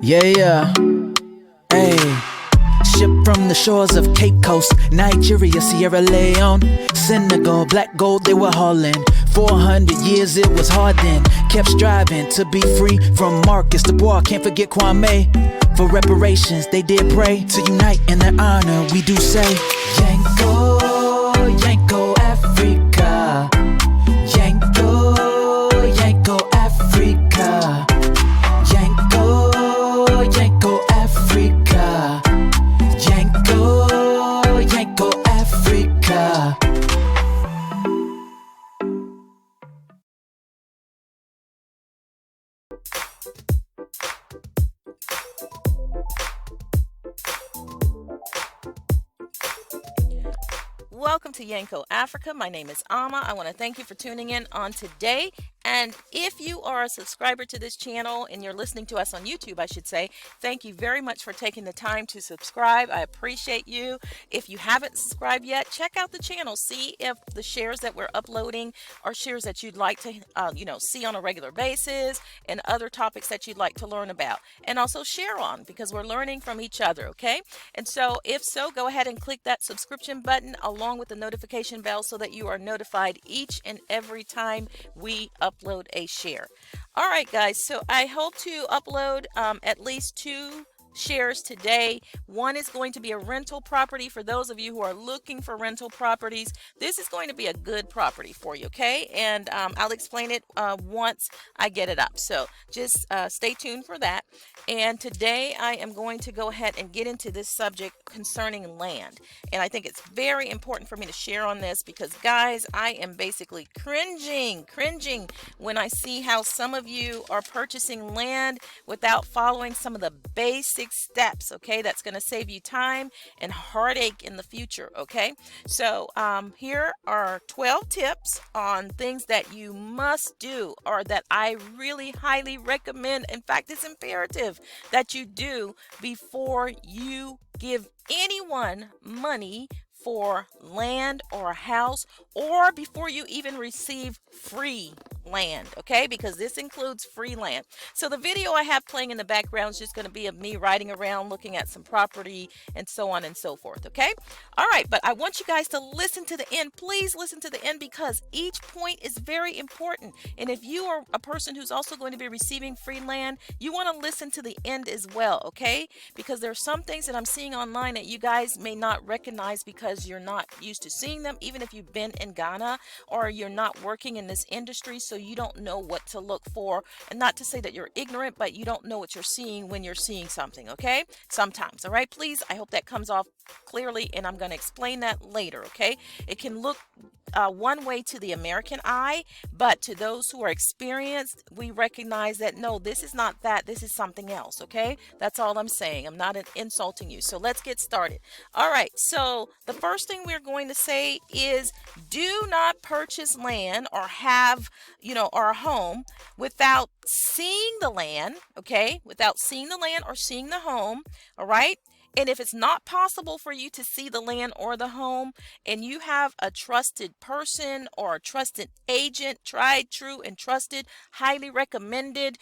Yeah. Hey. Shipped from the shores of Cape Coast, Nigeria, Sierra Leone, Senegal, black gold they were hauling. 400 years it was hard then. Kept striving to be free from Marcus Du Bois. Can't forget Kwame. For reparations they did pray. To unite in their honor we do say, Yanko, Yanko, Africa. Yanko, Yanko, Africa. Yanko, Yanko, Africa. Yanko, Yanko, Africa. Welcome to Yanko Africa. My name is Ama. I want to thank you for tuning in on today. And if you are a subscriber to this channel and you're listening to us on YouTube, I should say, thank you very much for taking the time to subscribe. I appreciate you. If you haven't subscribed yet, check out the channel. See if the shares that we're uploading are shares that you'd like to, see on a regular basis, and other topics that you'd like to learn about. And also share on, because we're learning from each other, okay? And so if so, go ahead and click that subscription button along with the notification bell so that you are notified each and every time we upload a share. All right, guys, so I hope to upload at least 2 shares today. One is going to be a rental property for those of you who are looking for rental properties. This is going to be a good property for you, okay? And I'll explain it once I get it up. So just stay tuned for that. And today I am going to go ahead and get into this subject concerning land. And I think it's very important for me to share on this because, guys, I am basically cringing when I see how some of you are purchasing land without following some of the basic steps, okay? That's going to save you time and heartache in the future, okay? So here are 12 tips on things that you must do, or that I really highly recommend. In fact, it's imperative that you do before you give anyone money for land or a house, or before you even receive free land, okay? Because this includes free land. So the video I have playing in the background is just going to be of me riding around looking at some property and so on and so forth, okay? All right, but I want you guys to listen to the end. Please listen to the end because each point is very important. And if you are a person who's also going to be receiving free land, you want to listen to the end as well, okay? Because there are some things that I'm seeing online that you guys may not recognize because you're not used to seeing them, even if you've been in Ghana or you're not working in this industry, so you don't know what to look for. And not to say that you're ignorant, but you don't know what you're seeing when you're seeing something, okay? Sometimes, all right? Please, I hope that comes off clearly, and I'm going to explain that later, okay? It can look one way to the American eye, but to those who are experienced, we recognize that no, this is not that, this is something else, okay? That's all I'm saying. I'm not insulting you. So let's get started. All right, so the first thing we're going to say is do not purchase land or have, or a home without seeing the land, okay? Without seeing the land or seeing the home, all right? And if it's not possible for you to see the land or the home, and you have a trusted person or a trusted agent, tried, true, and trusted, highly recommended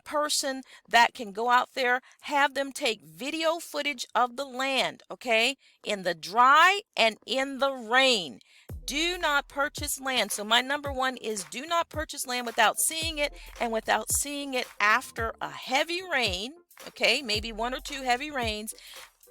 person that can go out there, have them take video footage of the land, okay, in the dry and in the rain. Do not purchase land. So my number one is do not purchase land without seeing it, and without seeing it after a heavy rain, okay, maybe 1 or 2 heavy rains,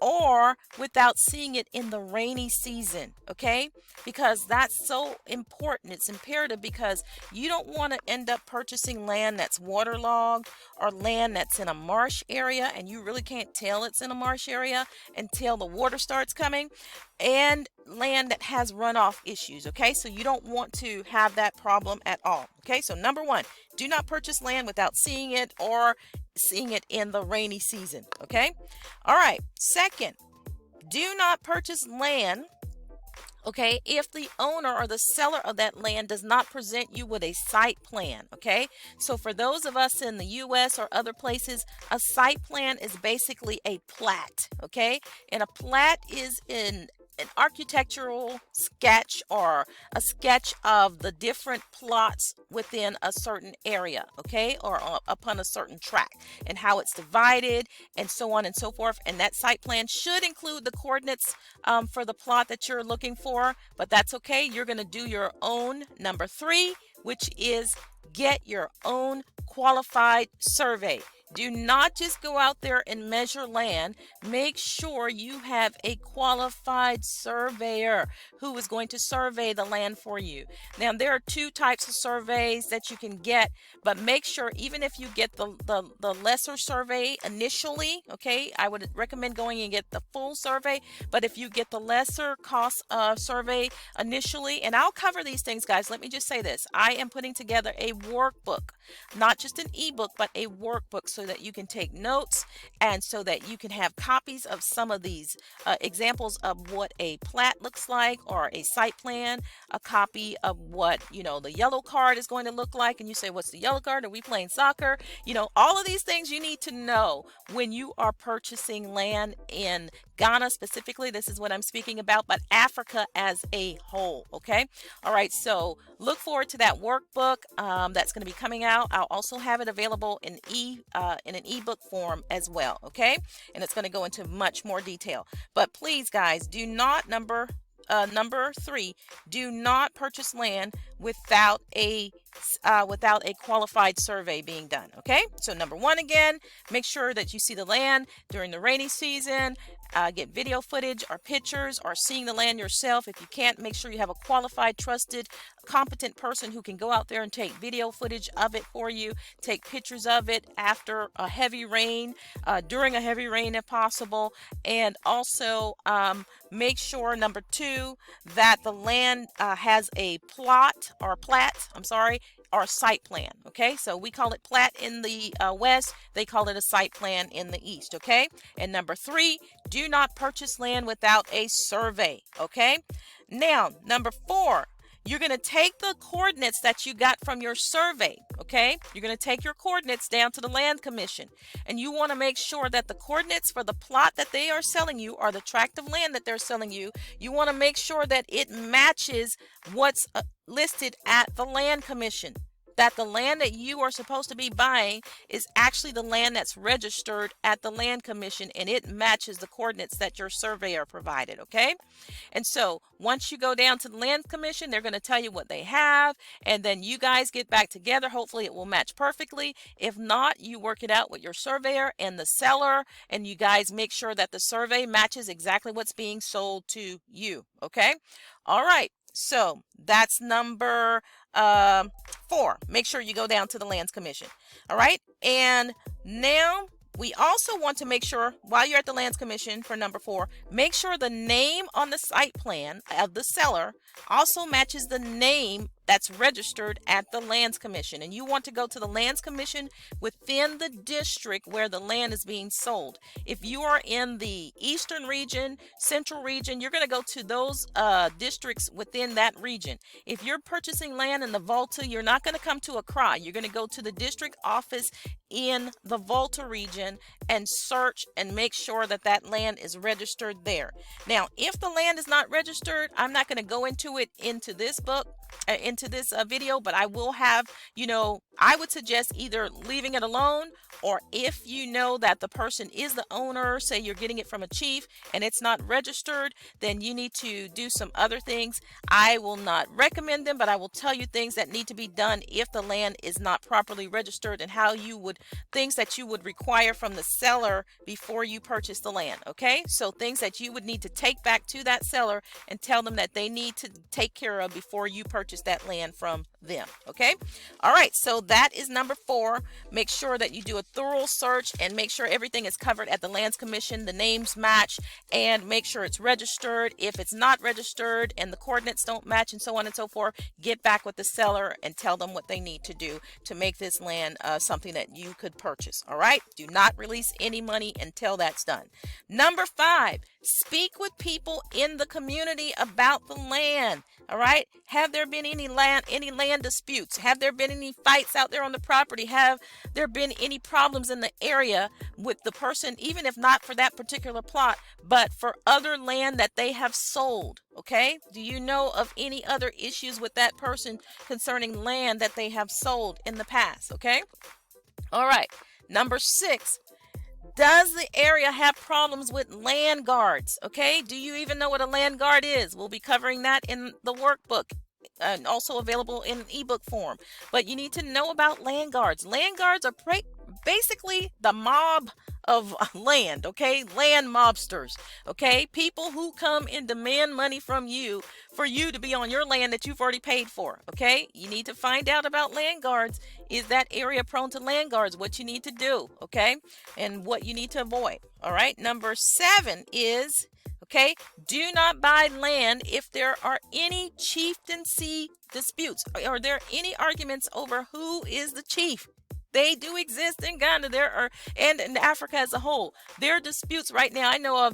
or without seeing it in the rainy season, okay? Because that's so important. It's imperative because you don't want to end up purchasing land that's waterlogged or land that's in a marsh area, and you really can't tell it's in a marsh area until the water starts coming, and land that has runoff issues, okay? So you don't want to have that problem at all, okay? So number one, do not purchase land without seeing it or seeing it in the rainy season, okay? All right, second, do not purchase land, okay, if the owner or the seller of that land does not present you with a site plan, okay? So for those of us in the U.S. or other places, a site plan is basically a plat, okay? And a plat is in an architectural sketch or a sketch of the different plots within a certain area, okay, or upon a certain track, and how it's divided and so on and so forth. And that site plan should include the coordinates for the plot that you're looking for, but that's okay. You're going to do your own number 3, which is get your own qualified survey. Do not just go out there and measure land. Make sure you have a qualified surveyor who is going to survey the land for you. Now, there are 2 types of surveys that you can get, but make sure, even if you get the lesser survey initially, okay, I would recommend going and get the full survey. But if you get the lesser cost survey initially, and I'll cover these things, guys, let me just say this. I am putting together a workbook, not just an ebook, but a workbook, so that you can take notes and so that you can have copies of some of these examples of what a plat looks like, or a site plan, a copy of what, the yellow card is going to look like. And you say, what's the yellow card? Are we playing soccer? All of these things you need to know when you are purchasing land in Ghana specifically. This is what I'm speaking about, but Africa as a whole. Okay. All right. So look forward to that workbook that's going to be coming out. I'll also have it available in an ebook form as well. Okay. And it's going to go into much more detail. But please, guys, do not number 3, do not purchase land without a qualified survey being done. Okay, so number 1, again, make sure that you see the land during the rainy season. Get video footage or pictures, or seeing the land yourself. If you can't, make sure you have a qualified, trusted, competent person who can go out there and take video footage of it for you, take pictures of it after a heavy rain, during a heavy rain if possible, and also make sure, number 2, that the land has a plat, or site plan. Okay, so we call it plat in the West, they call it a site plan in the East. Okay, and number 3, do not purchase land without a survey. Okay, now number 4, you're going to take the coordinates that you got from your survey. Okay, you're going to take your coordinates down to the Land Commission, and you want to make sure that the coordinates for the plot that they are selling you, or the tract of land that they're selling you, you want to make sure that it matches what's listed at the Land Commission. That the land that you are supposed to be buying is actually the land that's registered at the Land Commission, and it matches the coordinates that your surveyor provided. Okay, and so once you go down to the Land Commission, they're going to tell you what they have, and then you guys get back together. Hopefully it will match perfectly. If not, you work it out with your surveyor and the seller, and you guys make sure that the survey matches exactly what's being sold to you. Okay, all right, so that's number 4. Make sure you go down to the Lands Commission. All right, and now we also want to make sure, while you're at the Lands Commission, for number 4, make sure the name on the site plan of the seller also matches the name that's registered at the Lands Commission. And you want to go to the Lands Commission within the district where the land is being sold. If you are in the Eastern region, Central region, you're going to go to those districts within that region. If you're purchasing land in the Volta, you're not going to come to Accra. You're going to go to the district office in the Volta region and search and make sure that that land is registered there. Now, if the land is not registered, I'm not going to go into it into this book, into this video, but I will have, I would suggest either leaving it alone, or if you know that the person is the owner, say you're getting it from a chief and it's not registered, then you need to do some other things. I will not recommend them, but I will tell you things that need to be done if the land is not properly registered, and things that you would require from the seller before you purchase the land. Okay, so things that you would need to take back to that seller and tell them that they need to take care of before you purchase that land from them. Okay, all right, so that is number 4. Make sure that you do a thorough search and make sure everything is covered at the Lands Commission, the names match, and make sure it's registered. If it's not registered and the coordinates don't match and so on and so forth, get back with the seller and tell them what they need to do to make this land something that you could purchase. All right, do not release any money until that's done. Number 5, speak with people in the community about the land. All right, have there been any any land disputes? Have there been any fights out there on the property? Have there been any problems in the area with the person, even if not for that particular plot, but for other land that they have sold? Okay, do you know of any other issues with that person concerning land that they have sold in the past? Okay, all right. Number 6, does the area have problems with land guards? Okay, do you even know what a land guard is? We'll be covering that in the workbook and also available in ebook form. But you need to know about land guards. Land guards are basically the mob of land, okay? Land mobsters, okay? People who come and demand money from you for you to be on your land that you've already paid for, okay? You need to find out about land guards. Is that area prone to land guards? What you need to do, okay? And what you need to avoid, all right? Number 7 is, okay, do not buy land if there are any chieftaincy disputes. Are there any arguments over who is the chief? They do exist in Ghana. And in Africa as a whole. There are disputes right now. I know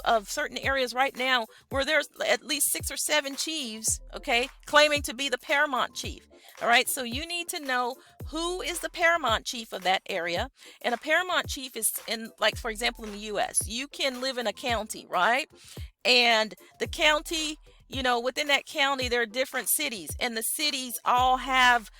of certain areas right now where there's at least 6 or 7 chiefs, okay, claiming to be the paramount chief. All right, so you need to know who is the paramount chief of that area. And a paramount chief is in, like, for example, in the U.S., you can live in a county, right? And the county, within that county, there are different cities, and the cities all have,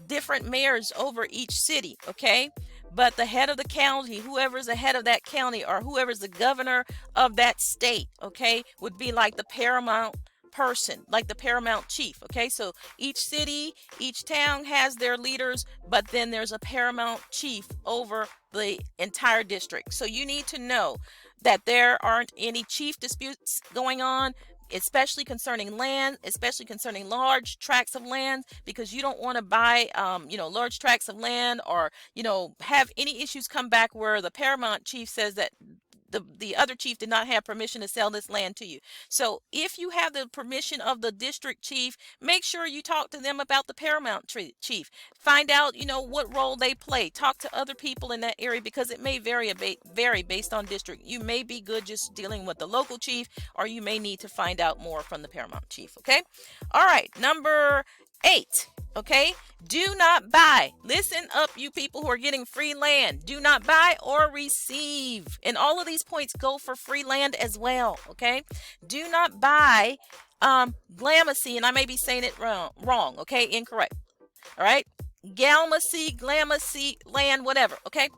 different mayors over each city, okay? But the head of the county, whoever's the head of that county, or whoever's the governor of that state, okay, would be like the paramount person, like the paramount chief, okay? So each city, each town has their leaders, but then there's a paramount chief over the entire district. So you need to know that there aren't any chief disputes going on, especially concerning land, especially concerning large tracts of land, because you don't want to buy, large tracts of land, or, have any issues come back where the paramount chief says that the other chief did not have permission to sell this land to you. So if you have the permission of the district chief, make sure you talk to them about the paramount chief. Find out, what role they play. Talk to other people in that area, because it may vary based on district. You may be good just dealing with the local chief, or you may need to find out more from the paramount chief, okay? All right, number 8, okay? Do not buy. Listen up, you people who are getting free land. Do not buy or receive. And all of these points go for free land as well, okay? Do not buy glamousy, and I may be saying it wrong, okay? Incorrect. All right? Glamousy, land, whatever, okay?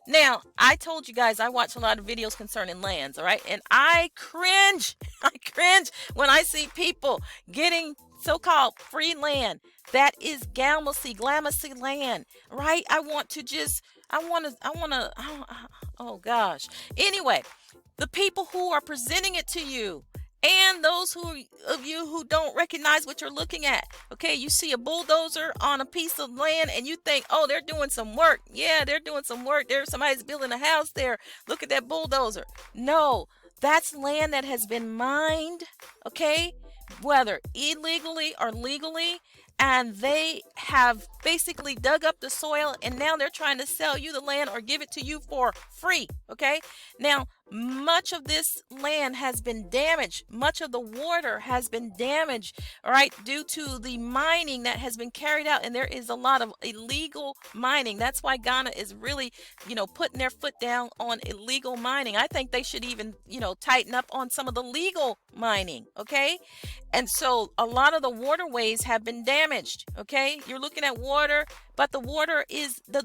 Now, I told you guys I watch a lot of videos concerning lands, all right? And I cringe. I cringe when I see people getting so-called free land. That is glamousy land, right? Oh gosh. Anyway, the people who are presenting it to you, and those of you who don't recognize what you're looking at. Okay, you see a bulldozer on a piece of land and you think, oh, they're doing some work. Yeah, they're doing some work. Somebody's building a house there. Look at that bulldozer. No, that's land that has been mined, okay, whether illegally or legally, and they have basically dug up the soil, and now they're trying to sell you the land or give it to you for free, okay? Now, much of this land has been damaged. Much of the water has been damaged, all right, due to the mining that has been carried out, and there is a lot of illegal mining. That's why Ghana is really, putting their foot down on illegal mining. I think they should even, tighten up on some of the legal mining, okay? And so a lot of the waterways have been damaged, okay? You're looking at water, but the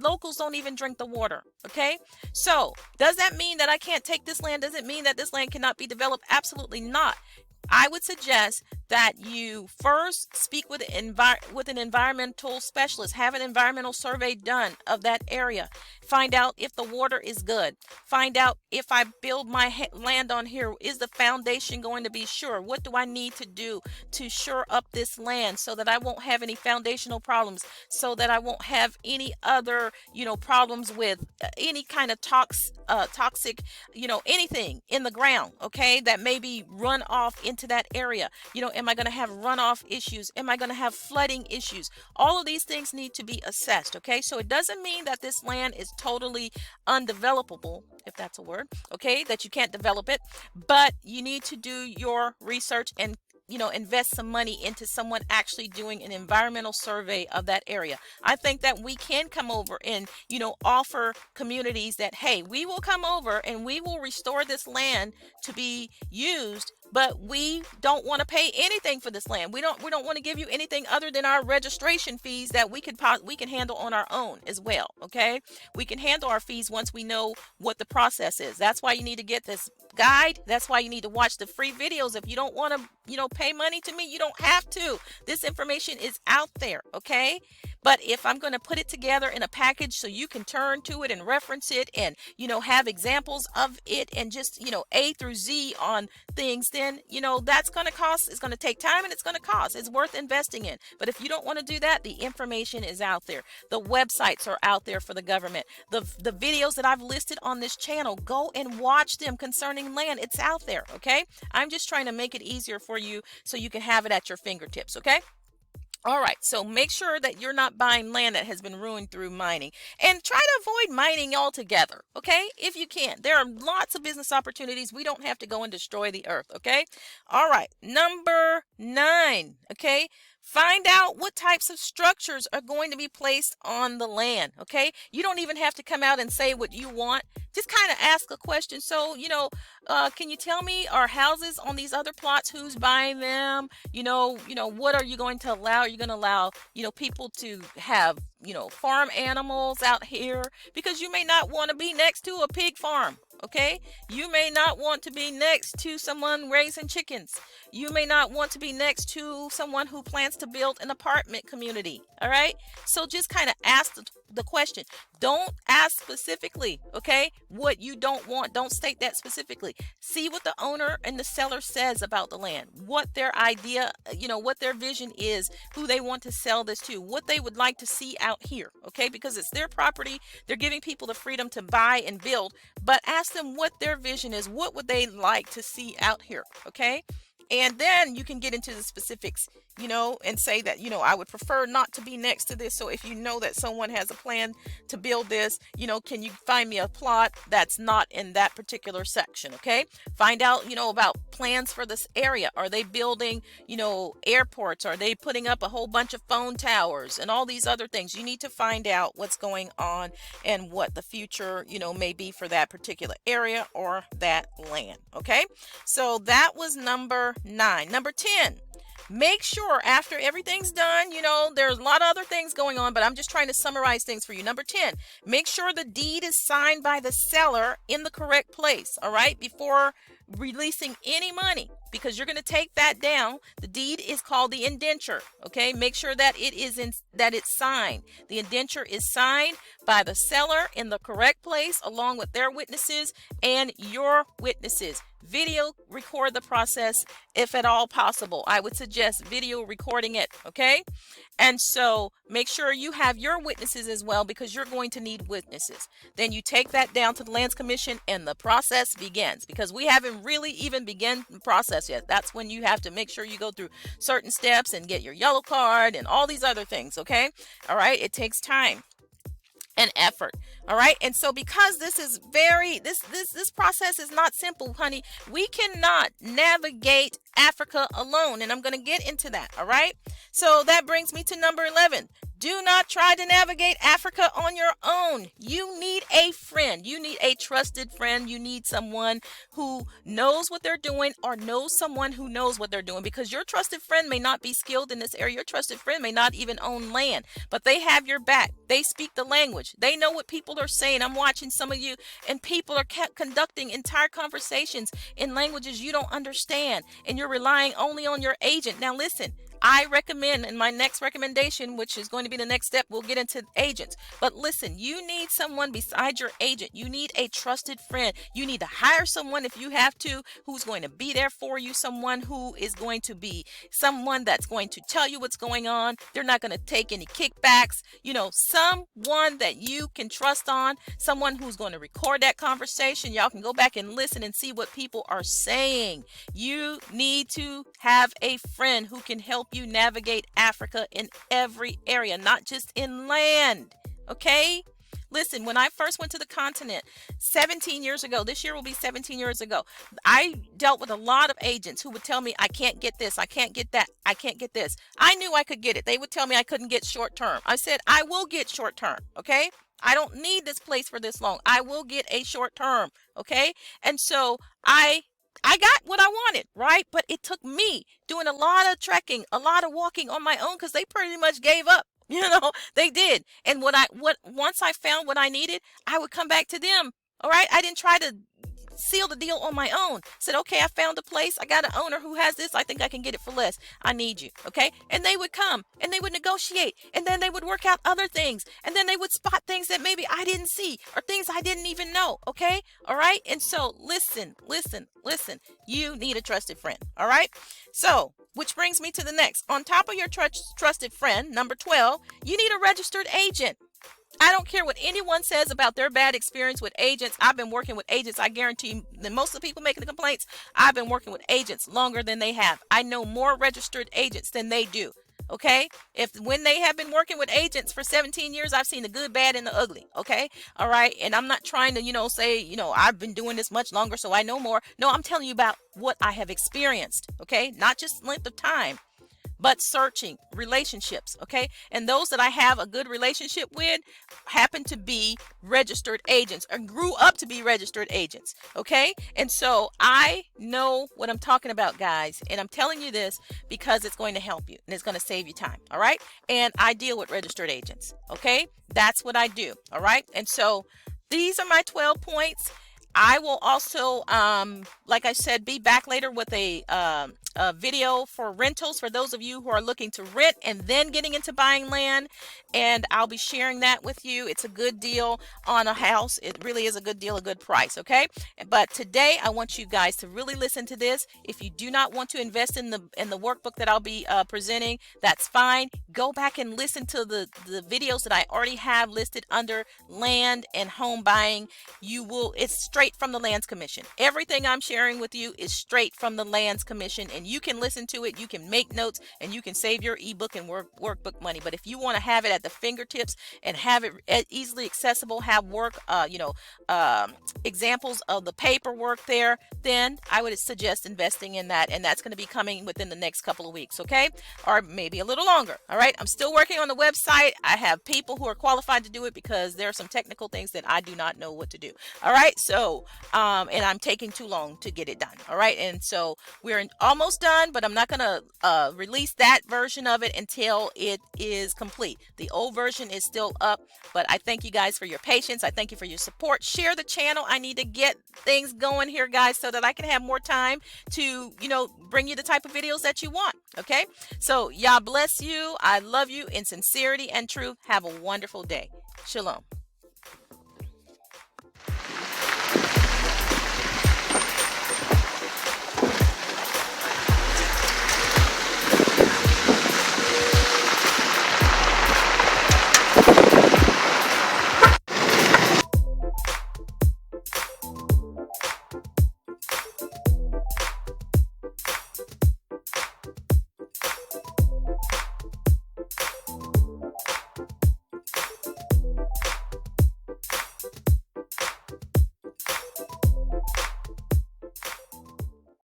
locals don't even drink the water, okay? So does that mean that I can't take this land? Does it mean that this land cannot be developed? Absolutely not. I would suggest that you first speak with an environmental specialist, have an environmental survey done of that area. Find out if the water is good. Find out if I build my land on here, is the foundation going to be sure? What do I need to do to shore up this land so that I won't have any foundational problems, so that I won't have any other, problems with any kind of toxic, anything in the ground, okay, that maybe run off into that area. Am I going to have runoff issues? Am I going to have flooding issues? All of these things need to be assessed, okay? So it doesn't mean that this land is totally undevelopable, if that's a word, okay, that you can't develop it, but you need to do your research and invest some money into someone actually doing an environmental survey of that area. I think that we can come over and, offer communities that, hey, we will come over and we will restore this land to be used, but we don't want to pay anything for this land. We don't want to give you anything other than our registration fees that we can handle on our own as well. Okay, we can handle our fees once we know what the process is. That's why you need to get this guide. That's why you need to watch the free videos. If you don't want to pay money to me, you don't have to. This information is out there. Okay, but if I'm going to put it together in a package so you can turn to it and reference it and have examples of it and just A through Z on things, then that's going to cost. It's going to take time and it's going to cost. It's worth investing in. But if you don't want to do that, the information is out there. The websites are out there for the government. The videos that I've listed on this channel, go and watch them concerning land. It's out there. Okay, I'm just trying to make it easier for you so you can have it at your fingertips. Okay. All right, so make sure that you're not buying land that has been ruined through mining, and try to avoid mining altogether, okay? If you can. There are lots of business opportunities. We don't have to go and destroy the earth, okay? All right, number 9, okay? Find out what types of structures are going to be placed on the land, okay? You don't even have to come out and say what you want. Just kind of ask a question. So, can you tell me, are houses on these other plots, who's buying them? What are you going to allow? Are you going to allow, people to have, farm animals out here? Because you may not want to be next to a pig farm. Okay, you may not want to be next to someone raising chickens. You may not want to be next to someone who plans to build an apartment community. All right, so just kind of ask the question. Don't ask specifically, okay, what you don't want. Don't state that specifically. See what the owner and the seller says about the land, what their idea, what their vision is, who they want to sell this to, what they would like to see out here, okay, because it's their property. They're giving people the freedom to buy and build, but ask them what their vision is. What would they like to see out here, okay? And then you can get into the specifics, and say that, I would prefer not to be next to this. So if you know that someone has a plan to build this, can you find me a plot that's not in that particular section? Okay. Find out, about plans for this area. Are they building, airports? Are they putting up a whole bunch of phone towers and all these other things? You need to find out what's going on and what the future, may be for that particular area or that land. Okay. So that was number 9. Number 10. Make sure after everything's done, there's a lot of other things going on, but I'm just trying to summarize things for you. Number 10, make sure the deed is signed by the seller in the correct place, all right, before releasing any money, because you're going to take that down. The deed is called the indenture, okay? Make sure that it's signed. The indenture is signed by the seller in the correct place along with their witnesses and your witnesses. Video record the process if at all possible. I would suggest video recording it, okay? And so make sure you have your witnesses as well, because you're going to need witnesses. Then you take that down to the Lands Commission and the process begins, because we haven't really even begun the process yet. That's when you have to make sure you go through certain steps and get your yellow card and all these other things, okay? All right, it takes time and effort. All right. And so because this is this process is not simple, honey, we cannot navigate Africa alone. And I'm going to get into that. All right. So that brings me to number 11. Do not try to navigate Africa on your own. You need a friend. You need a trusted friend. You need someone who knows what they're doing, or knows someone who knows what they're doing, because your trusted friend may not be skilled in this area. Your trusted friend may not even own land, but they have your back. They speak the language. They know what people are saying. I'm watching some of you, and people are conducting entire conversations in languages you don't understand, and you're relying only on your agent. Now listen, I recommend, in my next recommendation, which is going to be the next step, we'll get into agents. But listen, you need someone beside your agent. You need a trusted friend. You need to hire someone, if you have to, who's going to be there for you. Someone who is going to be someone that's going to tell you what's going on. They're not going to take any kickbacks. Someone that you can trust on. Someone who's going to record that conversation. Y'all can go back and listen and see what people are saying. You need to have a friend who can help you navigate Africa in every area, not just in land. Okay? Listen, when I first went to the continent 17 years ago, this year will be 17 years ago, I dealt with a lot of agents who would tell me, I can't get this, I can't get that, I can't get this. I knew I could get it. They would tell me I couldn't get short term. I said, I will get short term, okay? I don't need this place for this long. I will get a short term, okay? And so I got what I wanted, right? But it took me doing a lot of trekking, a lot of walking on my own, because they pretty much gave up. They did. And once I found what I needed, I would come back to them. All right. I didn't try to seal the deal on my own. Said, okay, I found a place. I got an owner who has this. I think I can get it for less. I need you. Okay. And they would come and they would negotiate, and then they would work out other things, and then they would spot things that maybe I didn't see, or things I didn't even know. Okay. All right. And so listen. You need a trusted friend. All right. So, which brings me to the next. On top of your trusted friend, number 12, you need a registered agent. I don't care what anyone says about their bad experience with agents. I've been working with agents. I guarantee you that most of the people making the complaints, I've been working with agents longer than they have. I know more registered agents than they do. Okay. When they have been working with agents for 17 years, I've seen the good, bad, and the ugly. Okay. All right. And I'm not trying to, say, I've been doing this much longer, so I know more. No, I'm telling you about what I have experienced. Okay. Not just length of time, but searching relationships. Okay. And those that I have a good relationship with happen to be registered agents, or grew up to be registered agents. Okay. And so I know what I'm talking about, guys. And I'm telling you this because it's going to help you and it's going to save you time. All right. And I deal with registered agents. Okay. That's what I do. All right. And so these are my 12 points. I will also, like I said, be back later with a video for rentals for those of you who are looking to rent and then getting into buying land. And I'll be sharing that with you. It's a good deal on a house. It really is a good deal, a good price. Okay. But today I want you guys to really listen to this. If you do not want to invest in the workbook that I'll be presenting, that's fine. Go back and listen to the videos that I already have listed under land and home buying. It's straight from the Lands Commission. Everything I'm sharing with you is straight from the Lands Commission, and you can listen to it, you can make notes, and you can save your ebook and workbook money. But if you want to have it at the fingertips and have it easily accessible, have examples of the paperwork there, then I would suggest investing in that, and that's going to be coming within the next couple of weeks, okay? Or maybe a little longer. All right, I'm still working on the website. I have people who are qualified to do it because there are some technical things that I do not know what to do. All right, so and I'm taking too long to get it done. All right, and so we're almost done, but I'm not going to release that version of it until it is complete. The old version is still up, but I thank you guys for your patience. I thank you for your support. Share the channel. I need to get things going here, guys, so that I can have more time to, bring you the type of videos that you want. Okay, so y'all bless you. I love you in sincerity and truth. Have a wonderful day. Shalom.